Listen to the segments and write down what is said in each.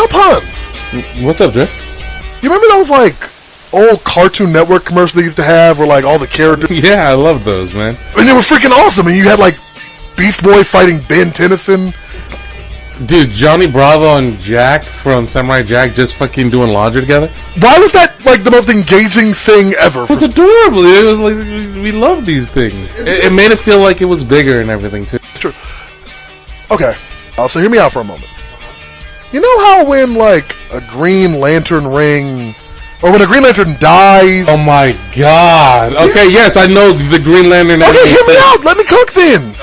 yo, Puns. What's up, Jay? You remember those, like, old Cartoon Network commercials they used to have where, like, all the characters... Yeah, I love those, man. And they were freaking awesome. And you had, like, Beast Boy fighting Ben Tennyson. Dude, Johnny Bravo and Jack from Samurai Jack just fucking doing laundry together. Why was that, like, the most engaging thing ever? It was adorable. It was like, we love these things. It made it feel like it was bigger and everything, too. It's true. Okay. So hear me out for a moment. You know how when, like, a Green Lantern ring... Or when a Green Lantern dies... Oh my god. Okay, yes, I know the Green Lantern... Okay, hear me out. Let me cook then.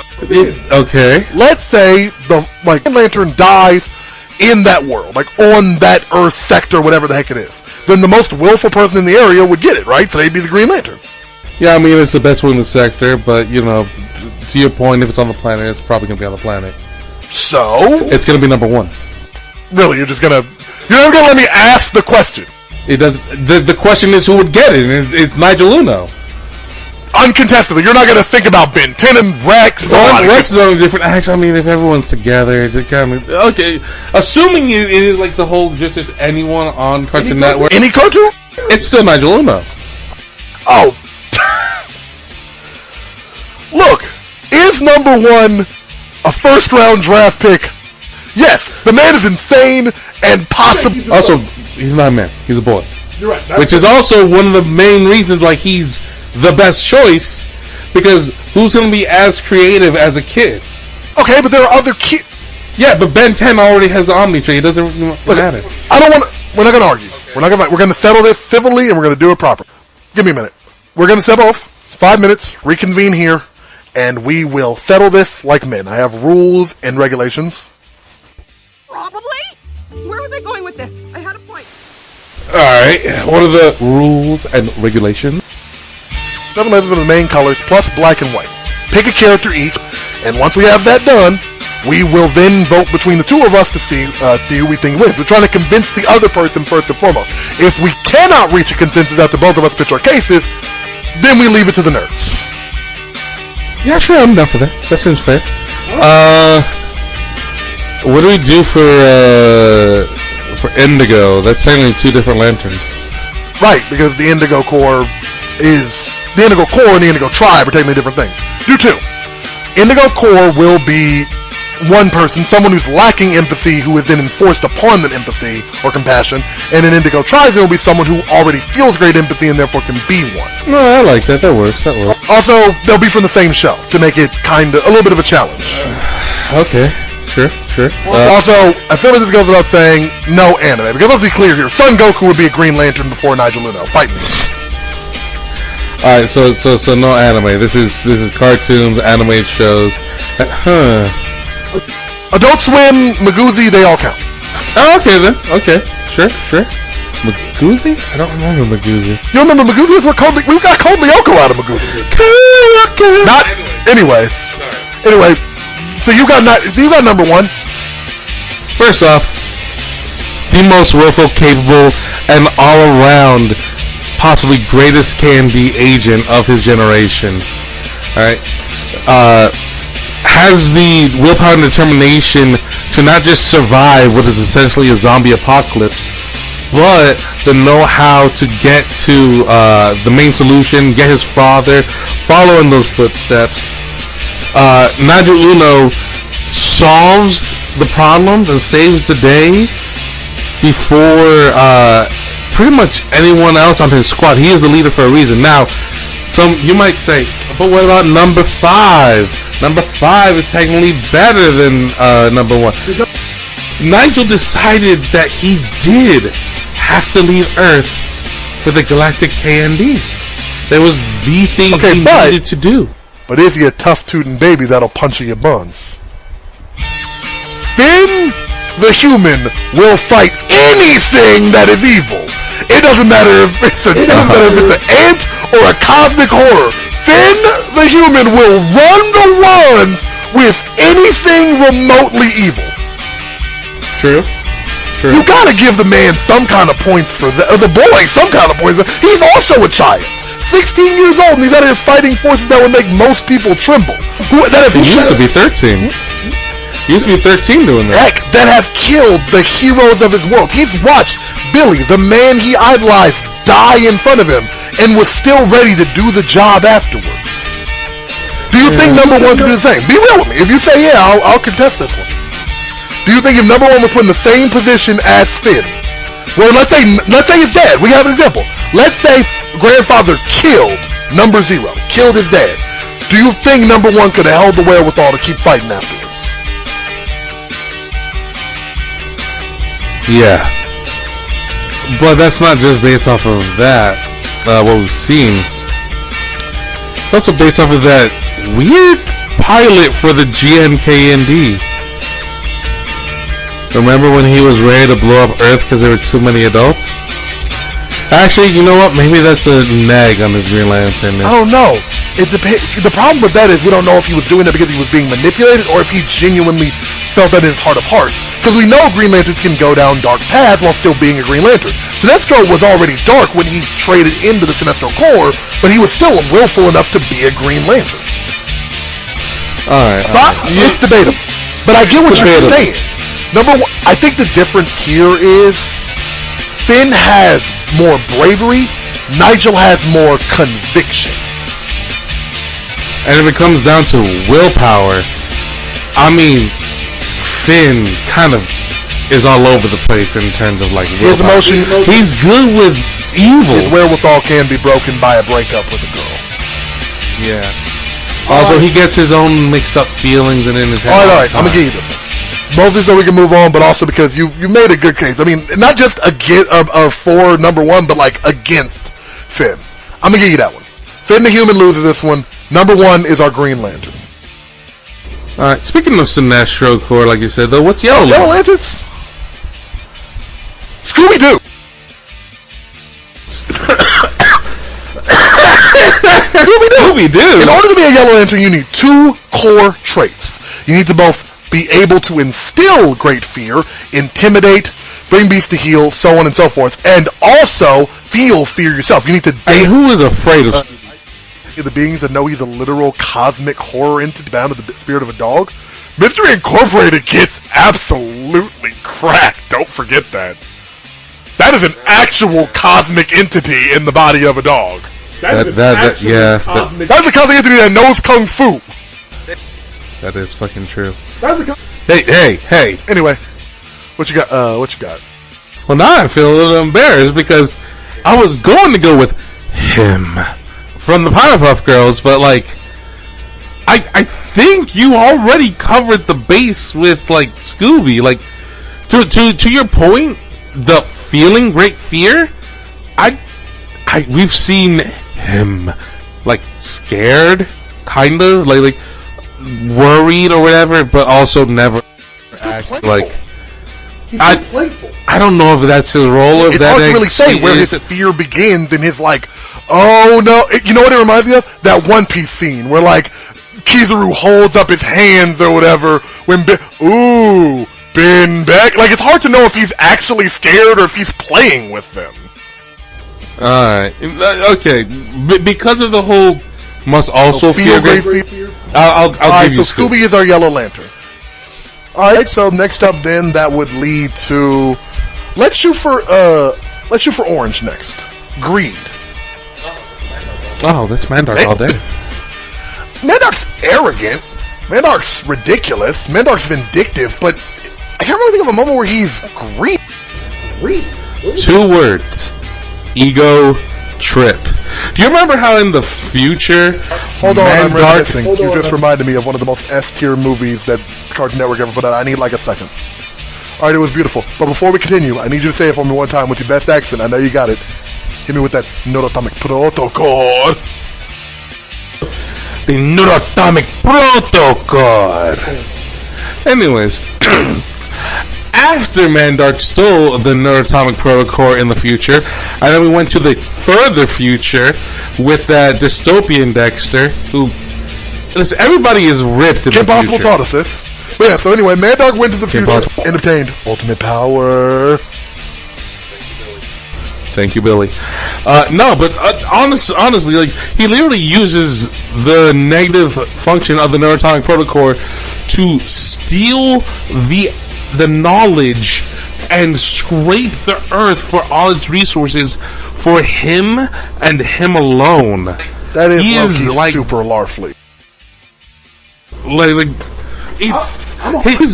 Okay. Let's say the Green Lantern dies in that world, like on that Earth sector, whatever the heck it is. Then the most willful person in the area would get it, right? So they'd be the Green Lantern. Yeah, I mean, it's the best one in the sector, but, you know, to your point, if it's on the planet, it's probably going to be on the planet. So? It's going to be number one. Really? You're never going to let me ask the question? It does. The question is who would get it, and it's Nigel Uno. Uncontestedly, you're not going to think about Ben 10 and Rex. Well, Rex is on a different. Actually, I mean, if everyone's together, it's kind of okay. Assuming it is like the whole just anyone on Cartoon Network, any cartoon, it's still Nigel Uno. Oh, look, is number one a first round draft pick? Yes, the man is insane and possible. Also, he's not a man; he's a boy. You're right. Which is also one of the main reasons why he's the best choice, because who's going to be as creative as a kid? Okay, but there are other kids. Yeah, but Ben 10 already has the Omni Tree. It doesn't matter. I don't want to. We're not going to argue. We're going to settle this civilly, and we're going to do it proper. Give me a minute. We're going to step off. 5 minutes. Reconvene here, and we will settle this like men. I have rules and regulations. Probably. Where was I going with this? I had a point. Alright, what are the rules and regulations? 7 letters of the main colors, plus black and white. Pick a character each, and once we have that done, we will then vote between the two of us to see who we think wins. We're trying to convince the other person first and foremost. If we cannot reach a consensus after both of us pitch our cases, then we leave it to the nerds. Yeah, sure, I'm down for that. That seems fair. What do we do for Indigo? That's technically 2 different lanterns. Right, because the Indigo Corps is... The Indigo Corps and the Indigo Tribe are technically different things. Do 2. Indigo Corps will be one person, someone who's lacking empathy, who is then enforced upon that empathy or compassion, and in Indigo Tribe will be someone who already feels great empathy and therefore can be one. No, I like that. That works. Also, they'll be from the same show to make it kind of a little bit of a challenge. Okay. Sure. Also, I feel like this goes without saying, no anime. Because let's be clear here, Son Goku would be a Green Lantern before Nigel Uno. Fight me. Alright, so no anime. This is cartoons, animated shows. Adult Swim, Maguzi, they all count. Oh, okay then. Okay. Sure. Maguzi? I don't remember Maguzi. You remember Maguzi? We got Code Lyoko out of Maguzi. Not. Anyways. Sorry. Anyway. So you got number 1. First off, the most willful, capable, and all-around, possibly greatest can-be agent of his generation. Alright? Has the willpower and determination to not just survive what is essentially a zombie apocalypse, but the know-how to get to the main solution, get his father, follow in those footsteps. Nigel Uno solves the problems and saves the day before pretty much anyone else on his squad. He is the leader for a reason. Now, you might say, but what about number 5? Number 5 is technically better than number 1. Nigel decided that he did have to leave Earth for the Galactic KND. That was the thing he needed to do. But is he a tough-tootin' baby that'll punch in your buns? Finn, the human, will fight anything that is evil. It doesn't matter if it's an ant or a cosmic horror. Finn, the human, will run the runs with anything remotely evil. True. You gotta give the man some kind of points for that, or the boy some kind of points. He's also a child. 16 years old, and he's out here fighting forces that would make most people tremble. He used to be 13. He used to be 13 doing that. Heck, that have killed the heroes of his world. He's watched Billy, the man he idolized, die in front of him, and was still ready to do the job afterwards. Do you think number one could do the same? Be real with me. If you say yeah, I'll contest this one. Do you think if number one was put in the same position as Finn, well, let's say his dad. We have an example. Let's say grandfather killed number 0, killed his dad. Do you think number one could have held the wherewithal to keep fighting afterwards? Yeah. But that's not just based off of that, what we've seen. It's also based off of that weird pilot for the GNKND. Remember when he was ready to blow up Earth because there were too many adults? Actually, you know what? Maybe that's a nag on his Green Lantern. I don't know. The problem with that is we don't know if he was doing that because he was being manipulated or if he genuinely felt that in his heart of hearts. Because we know Green Lanterns can go down dark paths while still being a Green Lantern. Sinestro was already dark when he traded into the Sinestro Corps, but he was still willful enough to be a Green Lantern. Alright. So it's debatable. But I get what you're saying. Number one, I think the difference here is Finn has more bravery, Nigel has more conviction. And if it comes down to willpower, I mean, Finn kind of is all over the place in terms of like willpower. His emotion. He's good with evil. His wherewithal can be broken by a breakup with a girl. Yeah. Although he gets his own mixed up feelings and in his head. Alright, I'm gonna give you this one. Mostly so we can move on, but also because you made a good case. I mean, not just for number one, but like against Finn. I'm gonna give you that one. Finn the Human loses this one. Number one is our Green Lantern. Alright, speaking of Sinestro Corps, like you said, though, what's Yellow Lantern? Yellow Lanterns? Scooby-Doo! Scooby-Doo! In order to be a Yellow Lantern, you need 2 core traits. You need to both be able to instill great fear, intimidate, bring beasts to heel, so on and so forth, and also feel fear yourself. You need to And who is afraid of the beings that know he's a literal cosmic horror entity bound to the spirit of a dog. Mystery Incorporated gets absolutely cracked. Don't forget that. That is an actual cosmic entity in the body of a dog. That's a cosmic entity that knows kung fu. That is fucking true. Hey. Anyway, what you got? Well, now I feel a little embarrassed because I was going to go with him from the Powerpuff Girls, but like, I think you already covered the base with like Scooby. Like, to your point, the feeling great fear. We've seen him like scared, kinda like worried or whatever, but also never act like. I don't know if that's his role or if it's hard to really say where his fear begins and his like, oh no, you know what it reminds me of? That One Piece scene where like Kizaru holds up his hands or whatever when Ben back. Like it's hard to know if he's actually scared or if he's playing with them. Alright, okay, because of the whole must also fear great fear. I'll give you Scooby is our Yellow Lantern. Alright, so next up then that would lead to let's shoot for orange next. Greed. Oh, that's Mandark all day. Mandark's arrogant. Mandark's ridiculous. Mandark's vindictive, but I can't really think of a moment where he's greedy. 2 words. Ego trip. Do you remember how in the future Hold on, I'm reminiscing. You just reminded me of one of the most S-tier movies that Cartoon Network ever put out. I need like a second. Alright, it was beautiful. But before we continue, I need you to say it for me one time with your best accent. I know you got it. Hit me with that Neuroatomic Protocol. The Neuroatomic Protocol. Anyways, after Mandark stole the Neuroatomic Protocol in the future, and then we went to the further future with that dystopian Dexter, who, listen, everybody is ripped in Kim the Possible future. taught us this. But yeah, so anyway, Mandark went to the future and obtained ultimate power. Thank you, Billy. No, but honestly, like he literally uses the negative function of the Neuroatomic Protocol to steal the knowledge and scrape the earth for all its resources for him and him alone. That is, he is like super Larfleet.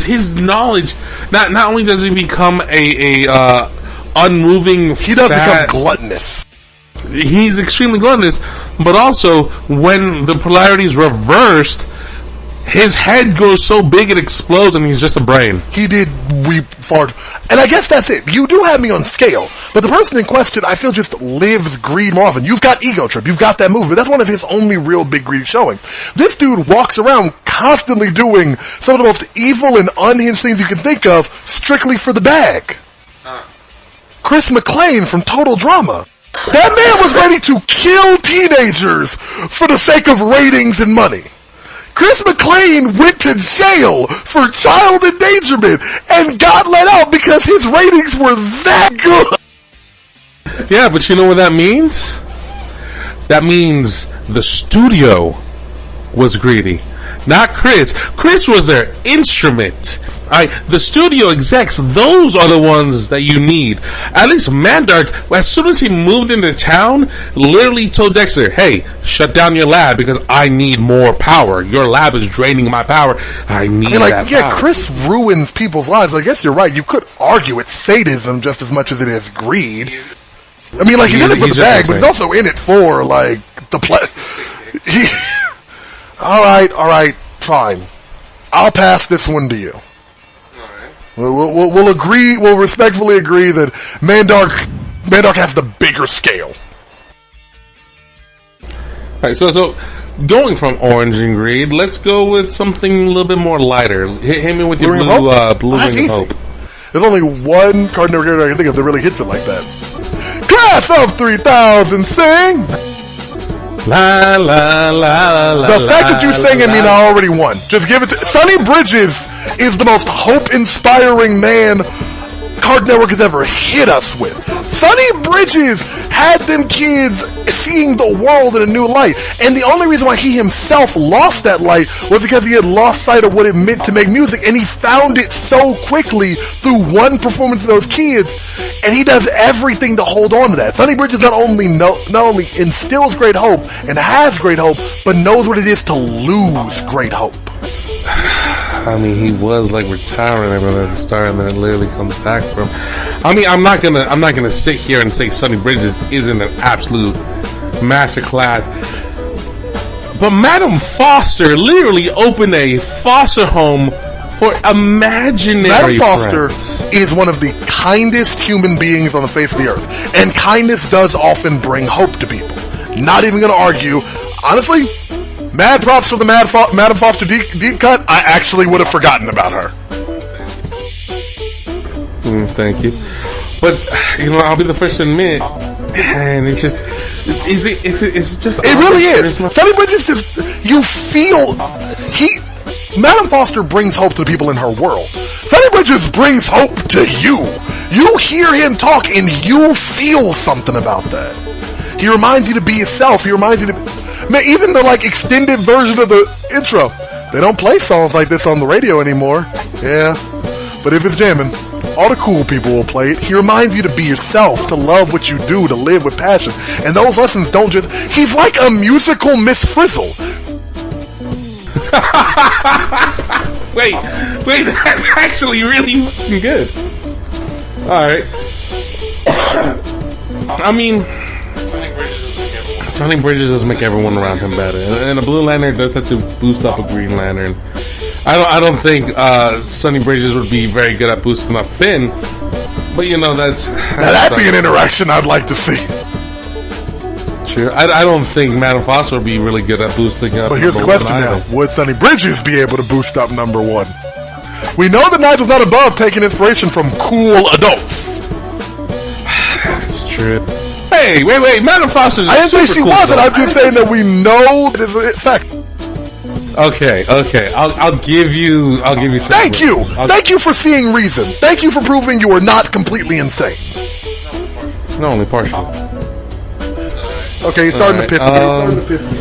His knowledge. Not only does he become a unmoving, he does become gluttonous. He's extremely gluttonous, but also when the polarity is reversed, his head goes so big it explodes and he's just a brain. He did weep fart. And I guess that's it. You do have me on scale, but the person in question, I feel, just lives greed more often. You've got Ego Trip, you've got that movie, but that's one of his only real big greedy showings. This dude walks around constantly doing some of the most evil and unhinged things you can think of, strictly for the bag. Chris McClane from Total Drama. That man was ready to kill teenagers for the sake of ratings and money. Chris McClane went to jail for child endangerment and got let out because his ratings were that good. Yeah, but you know what that means? That means the studio was greedy. Not Chris. Chris was their instrument. The studio execs, those are the ones that you need. At least Mandark, as soon as he moved into town, literally told Dexter, hey, shut down your lab because I need more power. Your lab is draining my power. I need that power. Chris ruins people's lives. I guess you're right. You could argue it's sadism just as much as it is greed. I mean, he's in it for the bag, but he's also in it for, the play. Alright, fine. I'll pass this one to you. We'll agree. We'll respectfully agree that Mandark has the bigger scale. Alright, so going from orange and greed, let's go with something a little bit more lighter. Hit me with your blue ring of hope. There's only one card character I can think of that really hits it like that. Class of 3000, sing! La la la la. The fact that you sang it, mean I already won. Just give it to Sonny Bridges is the most hope-inspiring man Card Network has ever hit us with. Sonny Bridges had them kids seeing the world in a new light, and the only reason why he himself lost that light was because he had lost sight of what it meant to make music, and he found it so quickly through one performance of those kids, and he does everything to hold on to that. Sonny Bridges not only instills great hope and has great hope, but knows what it is to lose great hope. I mean, he was retiring at the start, and then it literally comes back from. I mean, I'm not gonna sit here and say Sonny Bridges isn't an absolute masterclass, but Madam Foster literally opened a foster home for imaginary Madam Foster friends. is one of the kindest human beings on the face of the earth, and kindness does often bring hope to people. Not even gonna argue. Honestly, mad props for the Madam Foster deep cut. I actually would have forgotten about her. Thank you. But, I'll be the first to admit, man, it's just, it's just... It really is. Sonny Bridges you feel, Madam Foster brings hope to the people in her world. Sonny Bridges brings hope to you. You hear him talk and you feel something about that. He reminds you to be yourself. He reminds you to... Man, even the extended version of the intro, they don't play songs like this on the radio anymore. Yeah, but if it's jamming, all the cool people will play it. He reminds you to be yourself, to love what you do, to live with passion. And those lessons don't just... He's like a musical Miss Frizzle. Wait, that's actually really fucking good. Alright. I mean... Sonny Bridges does make everyone around him better, and a Blue Lantern does have to boost up a Green Lantern. I don't think Sonny Bridges would be very good at boosting up Finn, but that'd be an interaction I'd like to see. Sure, I don't think Madam Foster would be really good at boosting up. But here's the question now: would Sonny Bridges be able to boost up number one? We know that Nigel's not above taking inspiration from cool adults. That's true. Hey, wait, Madam Foster. I didn't say she wasn't. I'm just saying that we know that it's a fact. Okay. I'll give you. Thank you. Thank you for seeing reason. Thank you for proving you are not completely insane. No, only partially. Okay, you're starting to piss me.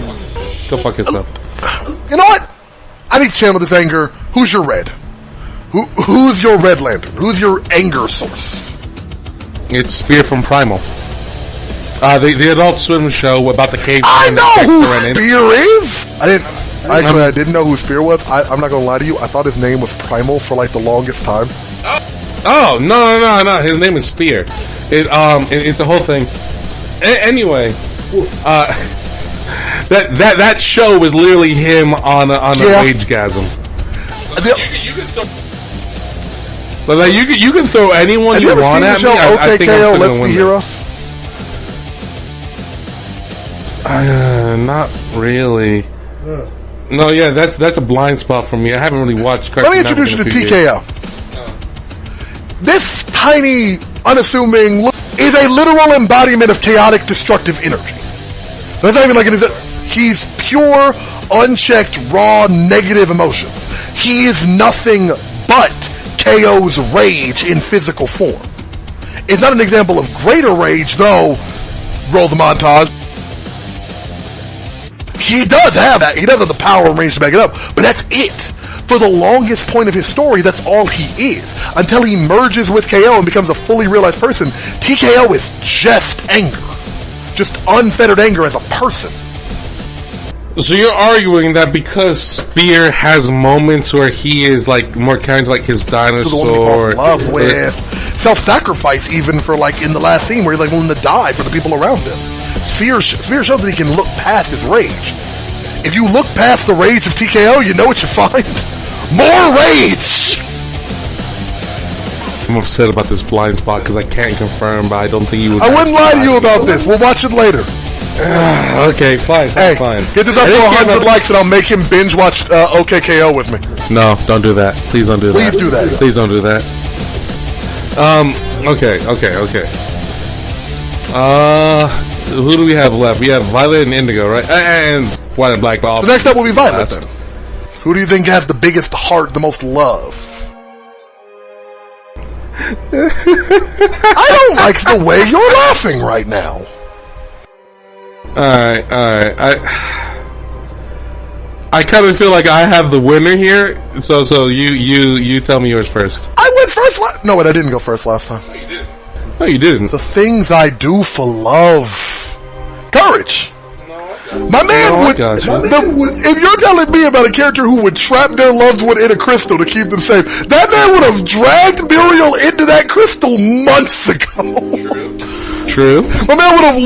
Go fuck yourself. You know what? I need to channel this anger. Who's your red? Who's your red lantern? Who's your anger source? It's Spear from Primal. The Adult Swim show about the cave. I know who Spear is! I didn't know who Spear was. I'm not gonna lie to you. I thought his name was Primal for like the longest time. Oh, no. His name is Spear. It's a whole thing. Anyway, that show was literally him on a ragegasm. But like you can throw anyone you want at me. I think I'm Let's Be Heroes. Not really. No, yeah, that's a blind spot for me. I haven't really watched. Let me introduce you to TKO. This tiny, unassuming is a literal embodiment of chaotic, destructive energy. That's not even like it is. He's pure, unchecked, raw, negative emotions. He is nothing but KO's rage in physical form. It's not an example of greater rage, though. Roll the montage. He does have that. He does have the power and range to back it up, but that's it. For the longest point of his story, that's all he is. Until he merges with KO and becomes a fully realized person, TKO is just anger. Just unfettered anger as a person. So you're arguing that because Spear has moments where he is like more kind of like his dinosaur, the one he falls in love with, self-sacrifice even for like in the last scene where he's like willing to die for the people around him. Spear shows that he can look past his rage. If you look past the rage of TKO, you know what you find? More rage! I'm upset about this blind spot because I can't confirm, but I don't think you would. I wouldn't lie to you about this. We'll watch it later. Okay, fine. Hey, get this up to 100 likes and I'll make him binge watch OKKO with me. No, don't do that. Please don't do that. Please do that. Please don't do that. Okay. Who do we have left? We have Violet and Indigo, right? And White and Black. So next up will be Violet then. Who do you think has the biggest heart, the most love? I don't like the way you're laughing right now. Alright. I kind of feel like I have the winner here. So you tell me yours first. I went first no, wait, I didn't go first last time. No, you didn't. No, you didn't. The things I do for love. Courage. My man would. If you're telling me about a character who would trap their loved one in a crystal to keep them safe, that man would have dragged Muriel into that crystal months ago. True. My man would have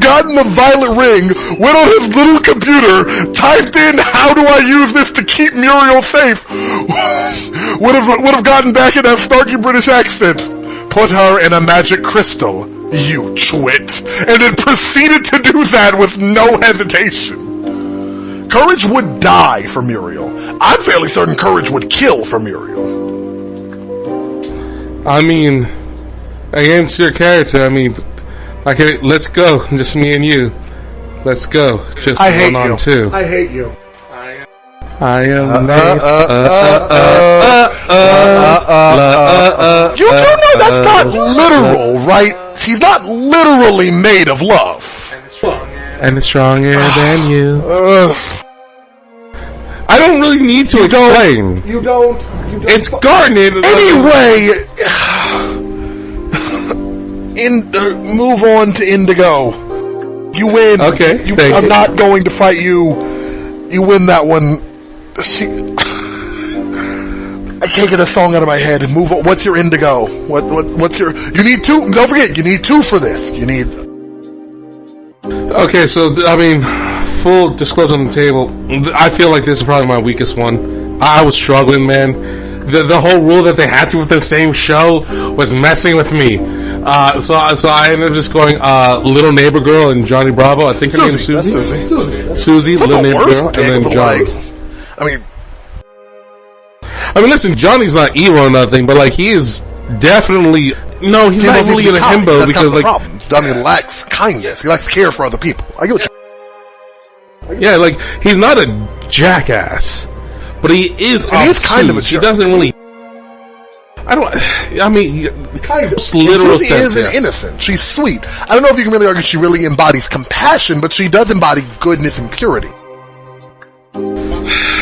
gotten the violet ring, went on his little computer, typed in "How do I use this to keep Muriel safe?" would have gotten back in that snarky British accent. Put her in a magic crystal, you twit. And then proceeded to do that with no hesitation. Courage would die for Muriel. I'm fairly certain Courage would kill for Muriel. I mean, against your character, I mean, okay, let's go. Just me and you. Let's go. Just I hate on you. Two. I hate you. I am You do know that's not literal, right? He's not literally made of love. And it's stronger than you. I don't really need to explain. You don't. It's Garnet. Anyway, move on to Indigo. You win. Okay. I'm not going to fight you. You win that one. I can't get a song out of my head. Move on. What's your Indigo? What's your? You need two. Don't forget, you need two for this. You need. Okay, so I mean, full disclosure on the table. I feel like this is probably my weakest one. I was struggling, man. The whole rule that they had to with the same show was messing with me. So I ended up just going Little Neighbor Girl and Johnny Bravo. I think her name is Susie. Susie, Little Neighbor Girl, and then Johnny. I mean, listen, Johnny's not evil or nothing, but like he is definitely he's not really in a himbo because like Johnny lacks kindness. He lacks care for other people. I get what yeah, like he's not a jackass, but he is. And he's kind of a jerk. He doesn't really. I mean, kind of. Literal Susie sense, is an innocent. She's sweet. I don't know if you can really argue she really embodies compassion, but she does embody goodness and purity.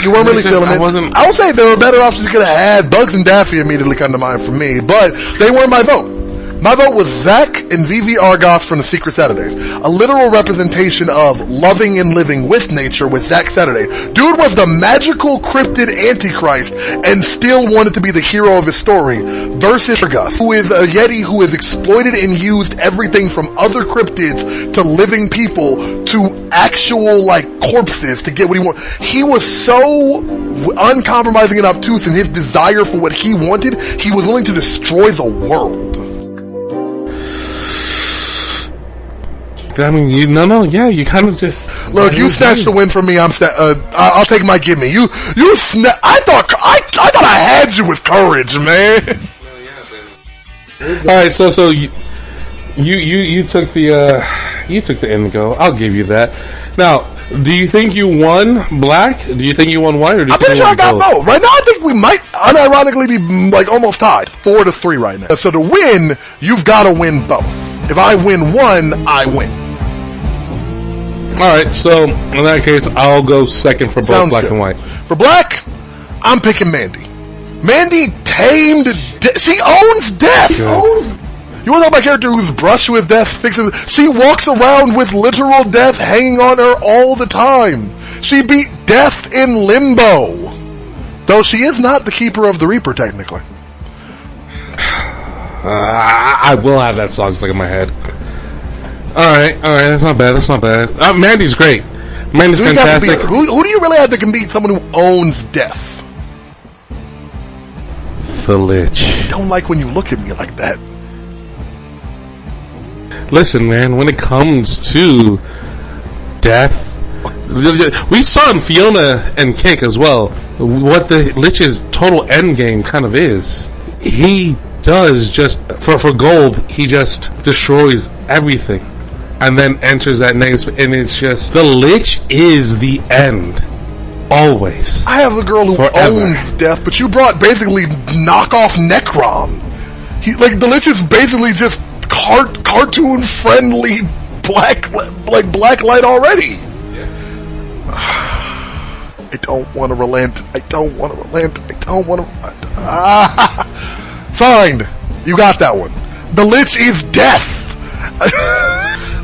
You You weren't really feeling it. wasn't. I would say there were better options you could have had. Bugs and Daffy immediately come to mind for me, but they weren't my vote. My vote was Zach and Vivi Argos from the Secret Saturdays. A literal representation of loving and living with nature with Zach Saturday. Dude was the magical cryptid antichrist and still wanted to be the hero of his story. Versus Argos, who is a Yeti who has exploited and used everything from other cryptids to living people to actual, like, corpses to get what he wanted. He was so uncompromising and obtuse in his desire for what he wanted, he was willing to destroy the world. I mean, you kind of just look. You snatched the win from me. I'll take my gimme. I thought I had you with courage, man. All right, so you took the Indigo. I'll give you that. Now, do you think you won black? Do you think you won white? Or do you I'm pretty sure I got both. Right now, I think we might unironically be like almost tied, 4-3 right now. So to win, you've got to win both. If I win one, I win. Alright, so in that case, I'll go second for both black and white. For black, I'm picking Mandy. Mandy tamed she owns death. You want to know my character who's brushed with death, fixes. She walks around with literal death hanging on her all the time. She beat death in limbo. Though she is not the keeper of the Reaper, technically. I will have that song stuck in my head. Alright, that's not bad. Mandy's great. Mandy's fantastic. Who do you really have that can beat someone who owns death? The Lich. I don't like when you look at me like that. Listen, man, when it comes to death, we saw in Fiona and Kick as well what the Lich's total endgame kind of is. He does just, for gold, he just destroys everything. And then enters that name, and it's just, the Lich is the end. Always. I have a girl who owns death, but you brought basically knockoff Necrom. The Lich is basically just cartoon friendly black light already. Yeah. I don't want to relent. Fine. You got that one. The Lich is death.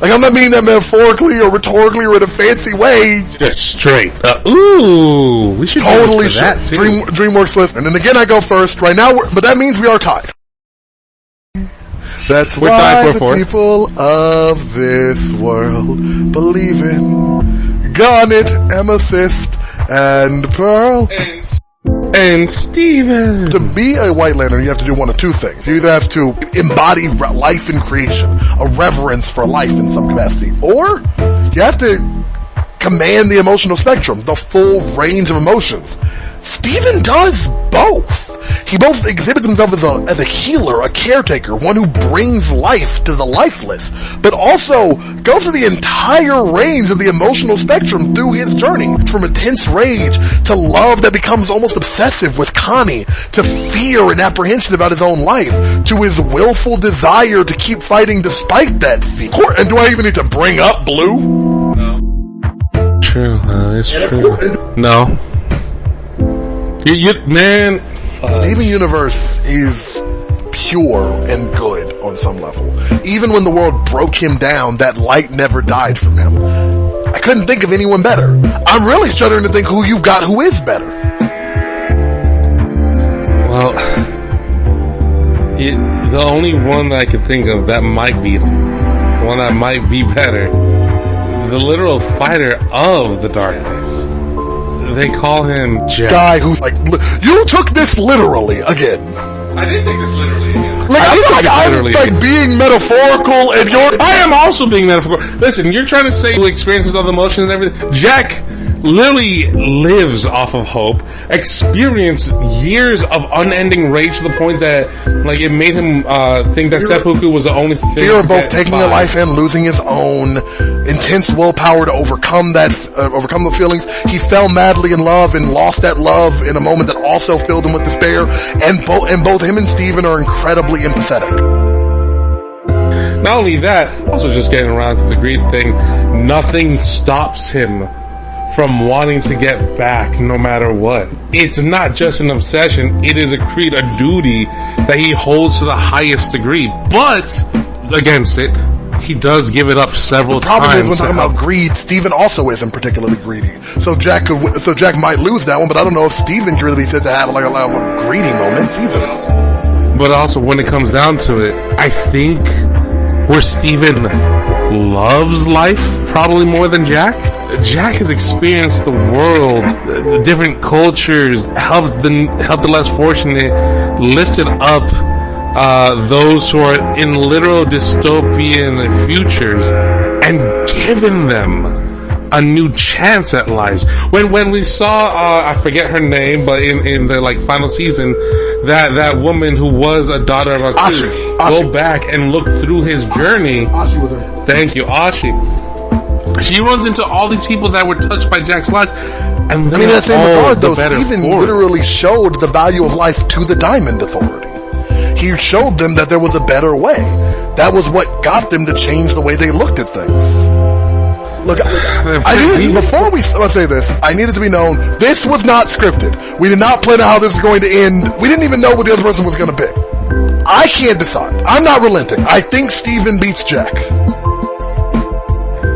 Like, I'm not meaning that metaphorically or rhetorically or in a fancy way. Just straight. Ooh, we should totally do that too. DreamWorks list. And then again, I go first. Right now, but that means we are tied. That's why the people of this world believe in Garnet, Amethyst, and Pearl. And Steven. To be a White Lantern, you have to do one of two things. You either have to embody life in creation, a reverence for life in some capacity, or you have to command the emotional spectrum, the full range of emotions. Steven does both. He both exhibits himself as a healer, a caretaker, one who brings life to the lifeless, but also goes through the entire range of the emotional spectrum through his journey. From intense rage to love that becomes almost obsessive with Connie, to fear and apprehension about his own life, to his willful desire to keep fighting despite that fear. And do I even need to bring up Blue? No. True, it's true. No. Man, Steven Universe is pure and good on some level. Even when the world broke him down, that light never died from him. I couldn't think of anyone better. I'm really shuddering to think who you've got who is better. Well, the only one that I can think of that might be the one that might be better, the literal fighter of the darkness. They call him Jack. Guy who's like, you took this literally again. I did take this literally again. Like, I feel like I'm like being metaphorical and you're... I am also being metaphorical. Listen, you're trying to say experiences of emotions and everything. Jack literally lives off of hope, experienced years of unending rage to the point that, like, it made him think that seppuku was the only thing. Fear of both taking a life and losing his own, intense willpower to overcome the feelings. He fell madly in love and lost that love in a moment that also filled him with despair. And both him and Steven are incredibly empathetic. Not only that, also just getting around to the greed thing, nothing stops him from wanting to get back no matter what. It's not just an obsession, it is a creed, a duty that he holds to the highest degree. But against it, he does give it up several times. The problem is, when talking about greed, Steven also isn't particularly greedy. So Jack might lose that one, but I don't know if Steven can really be said to have like a lot of greedy moments either. But also, when it comes down to it, I think where Steven loves life probably more than Jack. Jack has experienced the world, the different cultures, helped the less fortunate, lifted up those who are in literal dystopian futures, and given them a new chance at life. When we saw, I forget her name, but in the like final season, that woman who was a daughter of a Ashi. go back and look through his journey. Ashi was her. Thank you, Ashi. She runs into all these people that were touched by Jack's lives, and I mean, in that same regard, though, better Steven for it. literally showed the value of life to the Diamond Authority. He showed them that there was a better way. That was what got them to change the way they looked at things. Look, let's say this, I needed to be known, this was not scripted. We did not plan out how this is going to end. We didn't even know what the other person was going to pick. I can't decide. I'm not relenting. I think Steven beats Jack.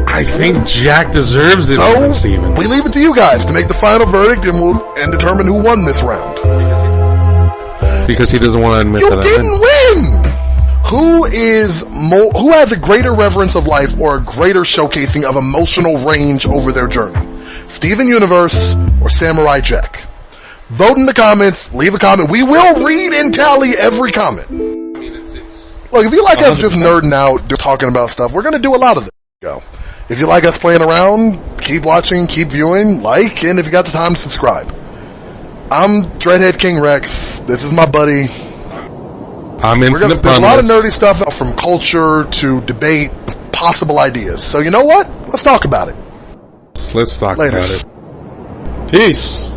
I think Jack deserves it, So, Steven. we leave it to you guys to make the final verdict and determine who won this round. Because he doesn't want to admit You that didn't win! Who has a greater reverence of life or a greater showcasing of emotional range over their journey? Steven Universe or Samurai Jack? Vote in the comments, leave a comment. We will read and tally every comment. Look, if you like us just nerding out, talking about stuff, we're gonna do a lot of this. Go. If you like us playing around, keep watching, keep viewing, like, and if you got the time, subscribe. I'm Dreadhead King Rex. This is my buddy. I'm There's a lot of nerdy stuff from culture to debate, possible ideas. So you know what? Let's talk about it. Let's talk Later. about it. Peace.